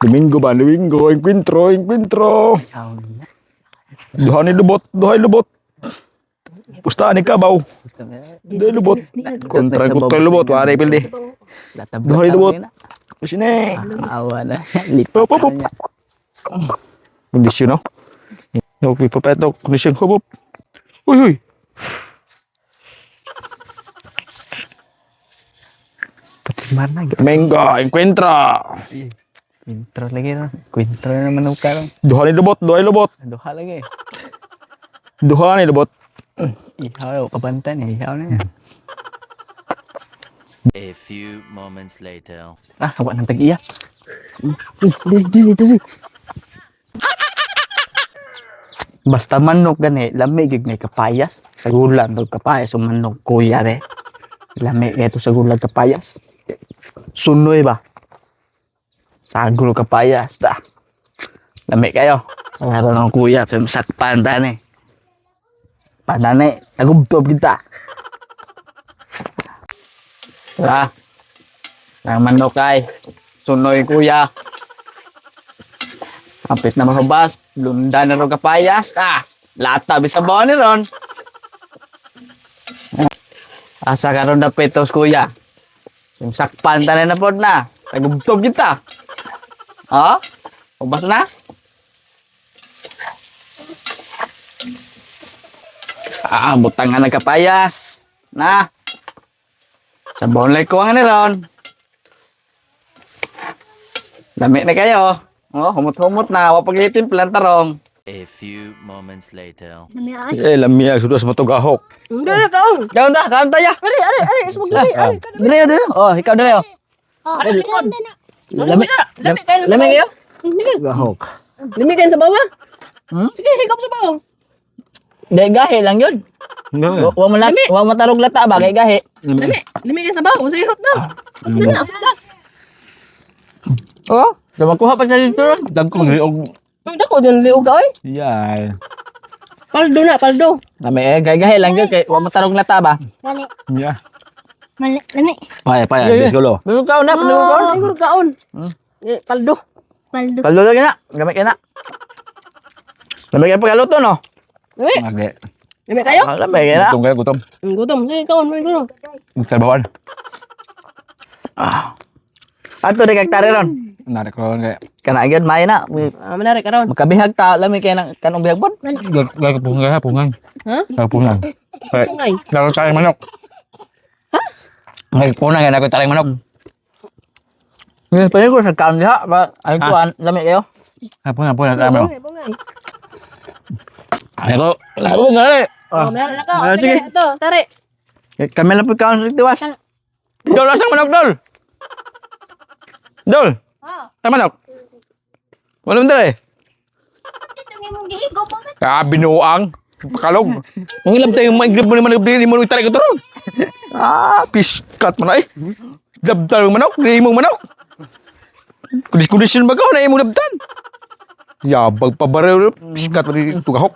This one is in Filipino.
Domingo ba? Domingo. Encuentro. Duha ni lubot. Pusta ni kabaw. Duha lubot. Kontra ko to lubot. Wari pildi. Duha ni lubot. Sini. Awa na. Hop. Kondisyon no. Yo, pipapetok. Kondisyon. Hop. Uy. Mana gitu. Domingo. Encuentro. Intro lagi ron. Intro na naman ka ron. Duha ni lubot. Duha lagi. Duha ni lubot. Ihaw kabantan ihaw na yan. A few moments later. Awa nang tag-iya. Basta manok gani, lamig gid may kapayas. Sa gulang daw kapayas o manok kuya re. Lamig ito sa gulang kapayas. Sunoy ba? Sagol kapayas ta. Lamig kayo. Meron ng kuya, sakpan tani. Panane, nagubtob kita. Ang manok ay sunoy kuya. Kapit na mahubas, lunda na ro kapayas. Lata bisa bawa ni ron. Asa karon dapetos kuya. Yung sakpan tanan na pod na. Nagubtob kita. Ubas na? Butang nga nagkapayas. Na. Sabon lang ko nga niron. Lamig na kayo. Humot-humot na. Wapag-itin plantarong. A few moments later. Lamia. Sudah semua togahok. Dali kaon. Kaon tayo. Ari, ismog dali. Ari, Dali. Ikaw dali. Lamig kayo? Gahok. limikan sa bawah. Sige, higop sa bawah. Dahil gahe lang yun. Wa mo tarog lata ba? Gaya gahe. Limikan sa bawah. Sige, hot na. Makuha pa siya dito. Dagkong liog. Ang dako dyan liog ka, oy. Yay. Paldo na, paldo. Gaya gahe lang yun. Wa mo tarog lata ba? Dali. Yeah. Mali. Lami. Paya. Let's go lo. Dulu kaon na. Dulu kaon. Siguro kaon. Paldo. Paldo. Paldo lagi na. Gamit ka na. Lamig kayo pagkaluto no? Lami. Magi. Lami kayo? Lamig kayo na. Gutom kayo, gutom. Gutom. Sige, kaon. May gutom. Trabawan. Ato di kaktari ron. Narik ko kayak. Kana agad may na. Menarik ka ron. Makabihag ta. Lamig kayo ng kanong bihag bon. Gak kepungan. Ha? Kepungan. Ngay. Kalau tarik manok. Ngay kepungan kan aku tarik manok. Ngayon pa ko sa kaon diha. Ay kuan. Lamig kayo. Kepungan tarik manok. Bungay. Ako, lago na rin. Menarik ka. Sige. Sige, ito. Tarik. Kami lang po kaon sa tiwas. Dol, asang manok, Dol? Dol, asang manok? Walang dali. Binuang. Pakalog. Ang ilam tayo yung mag-grab mo naman nag-grab mo tarik ko to ron. Piskat mo na eh. Dabdal yung manok, hindi mo manok. Kondisyon ba ka na yung labdan? Yabag pa baril, piskat mo rin tugahok.